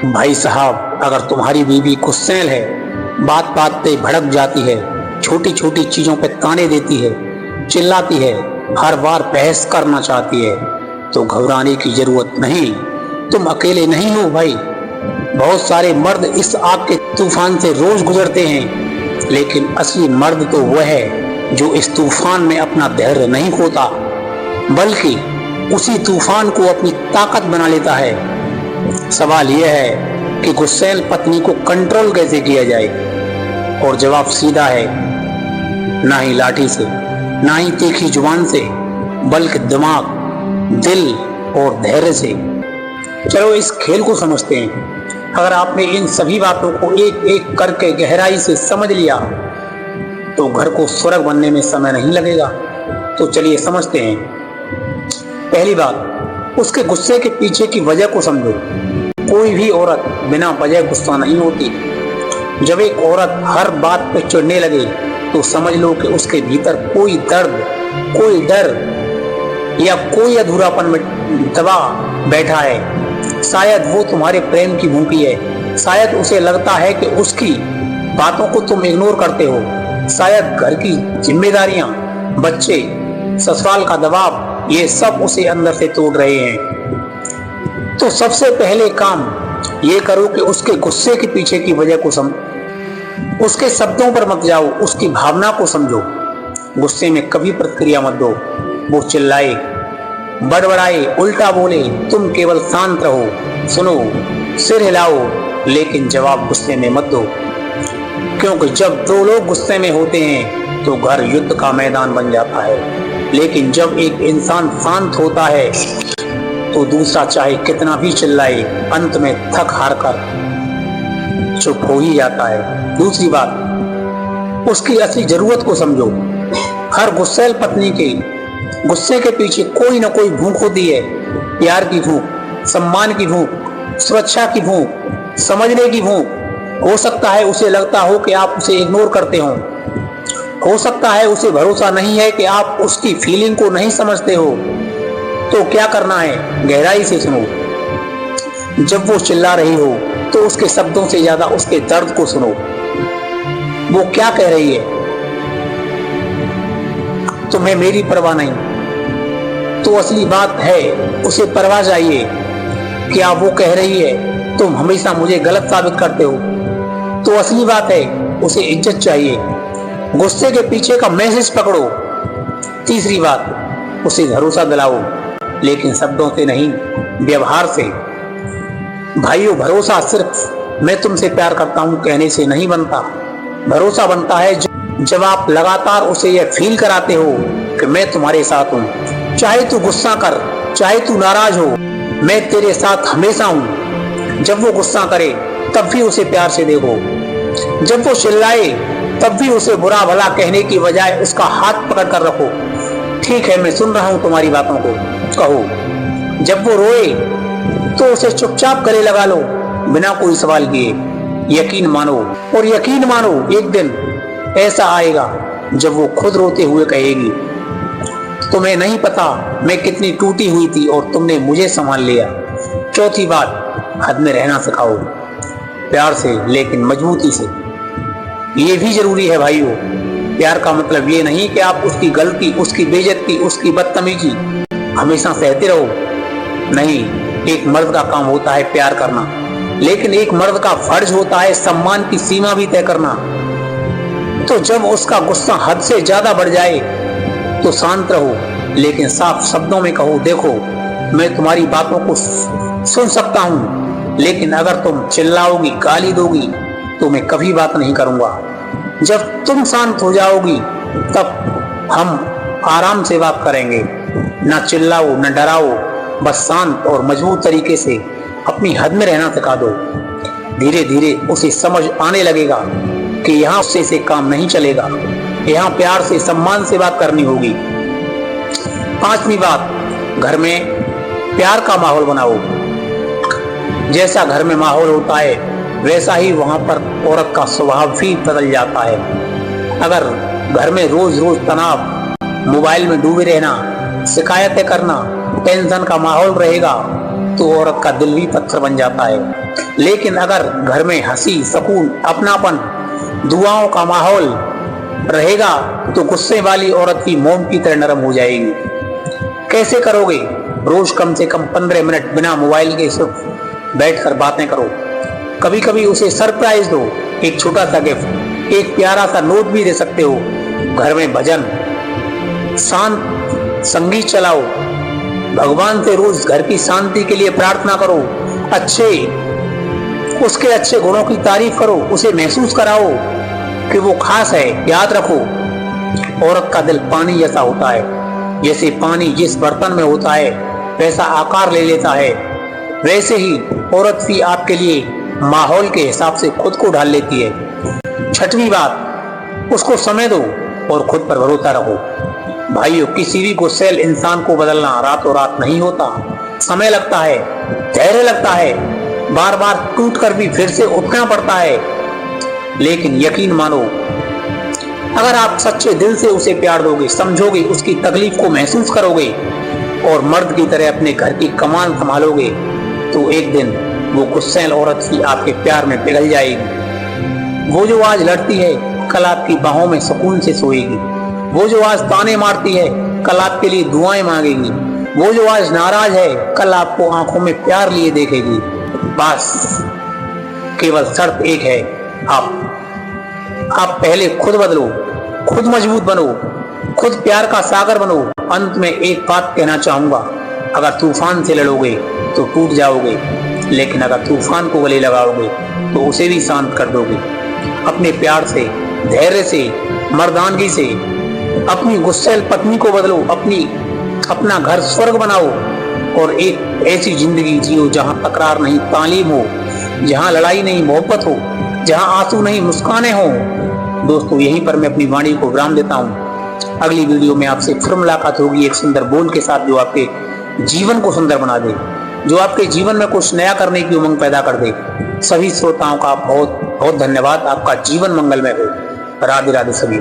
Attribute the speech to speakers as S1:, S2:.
S1: भाई साहब, अगर तुम्हारी बीवी गुस्सैल है, बात बात पे भड़क जाती है, छोटी छोटी चीजों पे ताने देती है, चिल्लाती है, हर बार बहस करना चाहती है, तो घबराने की जरूरत नहीं। तुम अकेले नहीं हो भाई। बहुत सारे मर्द इस आग के तूफान से रोज गुजरते हैं, लेकिन असली मर्द तो वह है जो इस तूफान में अपना धैर्य नहीं खोता, बल्कि उसी तूफान को अपनी ताकत बना लेता है। सवाल यह है कि गुस्सैल पत्नी को कंट्रोल कैसे किया जाए, और जवाब सीधा है, ना ही लाठी से, ना ही तीखी जुबान से, बल्कि दिमाग, दिल और धैर्य से। चलो इस खेल को समझते हैं। अगर आपने इन सभी बातों को एक एक करके गहराई से समझ लिया तो घर को स्वर्ग बनने में समय नहीं लगेगा। तो चलिए समझते हैं। पहली बात, उसके गुस्से के पीछे की वजह को समझो। कोई भी औरत बिना वजह गुस्सा नहीं होती। जब एक औरत हर बात पे चिढ़ने लगे तो समझ लो कि उसके भीतर कोई दर्द, कोई डर या कोई अधूरापन में दबा बैठा है। शायद वो तुम्हारे प्रेम की भूखी है। शायद उसे लगता है कि उसकी बातों को तुम इग्नोर करते हो। शायद घर की जिम्मेदारियां, बच्चे, ससुराल का दबाव, ये सब उसे अंदर से तोड़ रहे हैं। तो सबसे पहले काम ये करो कि उसके गुस्से के पीछे की वजह को समझो। उसके शब्दों पर मत जाओ, उसकी भावना को समझो। गुस्से में कभी प्रतिक्रिया मत दो। वो चिल्लाए, बड़बड़ाए, उल्टा बोले, तुम केवल शांत रहो, सुनो, सिर हिलाओ, लेकिन जवाब गुस्से में मत दो। क्योंकि जब दो लोग गुस्से में होते हैं तो घर युद्ध का मैदान बन जाता है। लेकिन जब एक इंसान शांत होता है तो दूसरा चाहे कितना भी चिल्लाए, अंत में थक हार कर चुप हो ही जाता है। दूसरी बात, उसकी असली जरूरत को समझो। हर गुस्सैल पत्नी के गुस्से के पीछे कोई ना कोई भूख होती है। प्यार की भूख, सम्मान की भूख, सुरक्षा की भूख, समझने की भूख। हो सकता है उसे लगता हो कि आप उसे इग्नोर करते हो सकता है उसे भरोसा नहीं है कि आप उसकी फीलिंग को नहीं समझते हो। तो क्या करना है, गहराई से सुनो। जब वो चिल्ला रही हो तो उसके शब्दों से ज्यादा उसके दर्द को सुनो। वो क्या कह रही है? तुम्हें मेरी परवाह नहीं। तो असली बात है, उसे परवाह चाहिए। क्या वो कह रही है, तुम हमेशा मुझे गलत साबित करते हो? तो असली बात है, उसे इज्जत चाहिए। गुस्से के पीछे का मैसेज पकड़ो। तीसरी बात, उसे भरोसा दिलाओ, लेकिन शब्दों से नहीं, व्यवहार से। भाइयों, भरोसा सिर्फ मैं तुमसे प्यार करता हूं कहने से नहीं बनता। भरोसा बनता है जब आप लगातार उसे यह फील कराते हो कि मैं तुम्हारे साथ हूं। चाहे तू गुस्सा कर, चाहे तू नाराज हो, मैं तेरे साथ हमेशा हूं। जब वो गुस्सा करे तब भी उसे प्यार से देखो। जब वो चिल्लाए तब भी उसे बुरा भला कहने की बजाय उसका हाथ पकड़ कर रखो। ठीक है, मैं सुन रहा हूं तुम्हारी बातों को, कहो। जब वो रोए तो उसे चुपचाप गले लगा लो, बिना कोई सवाल किए। यकीन मानो, और यकीन मानो एक दिन ऐसा आएगा जब वो खुद रोते हुए कहेगी, तुम्हें नहीं पता मैं कितनी टूटी हुई थी और तुमने मुझे संभाल लिया। चौथी बात, हद में रहना सिखाओ, प्यार से लेकिन मजबूती से। ये भी जरूरी है भाइयों। प्यार का मतलब ये नहीं कि आप उसकी गलती, उसकी बेइज्जती, उसकी बदतमीजी हमेशा सहते रहो। नहीं, एक मर्द का काम होता है प्यार करना, लेकिन एक मर्द का फर्ज होता है सम्मान की सीमा भी तय करना। तो जब उसका गुस्सा हद से ज्यादा बढ़ जाए तो शांत रहो, लेकिन साफ शब्दों में कहो, देखो मैं तुम्हारी बातों को सुन सकता हूं, लेकिन अगर तुम चिल्लाओगी, गाली दोगी तो मैं कभी बात नहीं करूंगा। जब तुम शांत हो जाओगी तब हम आराम से बात करेंगे। ना चिल्लाओ, न डराओ, बस शांत और मजबूत तरीके से अपनी हद में रहना सिखा दो। धीरे धीरे उसे समझ आने लगेगा कि यहाँ उससे से काम नहीं चलेगा, यहाँ प्यार से, सम्मान से बात करनी होगी। पांचवी बात, घर में प्यार का माहौल बनाओ। जैसा घर में माहौल होता है वैसा ही वहां पर औरत का स्वभाव भी बदल जाता है। अगर घर में रोज रोज तनाव, मोबाइल में डूबे रहना, शिकायतें करना, टेंशन का माहौल रहेगा तो औरत का दिल भी पत्थर बन जाता है। लेकिन अगर घर में हंसी, सुकून, अपनापन, दुआओं का माहौल रहेगा तो गुस्से वाली औरत भी मोम की तरह नरम हो जाएगी। कैसे करोगे? रोज कम से कम 15 मिनट बिना मोबाइल के सिर्फ बैठकर बातें करो। कभी कभी उसे सरप्राइज दो, एक छोटा सा गिफ्ट, एक प्यारा सा नोट भी दे सकते हो। घर में भजन, शांत संगीत चलाओ, भगवान से रोज घर की शांति के लिए प्रार्थना करो, उसके अच्छे गुणों की तारीफ करो, उसे महसूस कराओ कि वो खास है। याद रखो, औरत का दिल पानी जैसा होता है। जैसे पानी जिस बर्तन में होता है वैसा आकार ले लेता है, वैसे ही औरत भी आपके लिए माहौल के हिसाब से खुद को ढाल लेती है। छठवीं बात, उसको समय दो और खुद पर भरोसा रखो। भाइयों, किसी भी गुस्सैल इंसान को बदलना रातों रात नहीं होता। समय लगता है, धैर्य लगता है, बार बार टूट कर भी फिर से उठना पड़ता है। लेकिन यकीन मानो, अगर आप सच्चे दिल से उसे प्यार दोगे, समझोगे, उसकी तकलीफ को महसूस करोगे और मर्द की तरह अपने घर की कमान संभालोगे तो एक दिन वो गुस्सैल औरत ही आपके प्यार में पिघल जाएगी। वो जो आज लड़ती है कल आपकी बाहों में सुकून से सोएगी। वो जो आज ताने मारती है कल आपके लिए दुआएं मांगेगी। वो जो आज नाराज है कल आपको आंखों में प्यार लिए देखेगी। बस केवल शर्त एक है, आप पहले खुद बदलो, खुद मजबूत बनो, खुद प्यार का सागर बनो। अंत में एक बात कहना चाहूंगा, अगर तूफान से लड़ोगे तो टूट जाओगे, लेकिन अगर तूफान को गले लगाओगे तो उसे भी शांत कर दोगे। अपने प्यार से, धैर्य से, मर्दानगी से अपनी गुस्सैल पत्नी को बदलो, अपना घर स्वर्ग बनाओ और एक ऐसी जिंदगी जियो जहां तकरार नहीं तालीम हो, जहां लड़ाई नहीं मोहब्बत हो, जहां आंसू नहीं मुस्कानें हो। दोस्तों, यहीं पर मैं अपनी वाणी को विराम देता हूं। अगली वीडियो में आपसे फिर मुलाकात होगी एक सुंदर बोल के साथ, जो आपके जीवन को सुंदर बना दे, जो आपके जीवन में कुछ नया करने की उमंग पैदा कर दे। सभी श्रोताओं का बहुत बहुत धन्यवाद। आपका जीवन मंगलमय हो। राधे राधे सभी।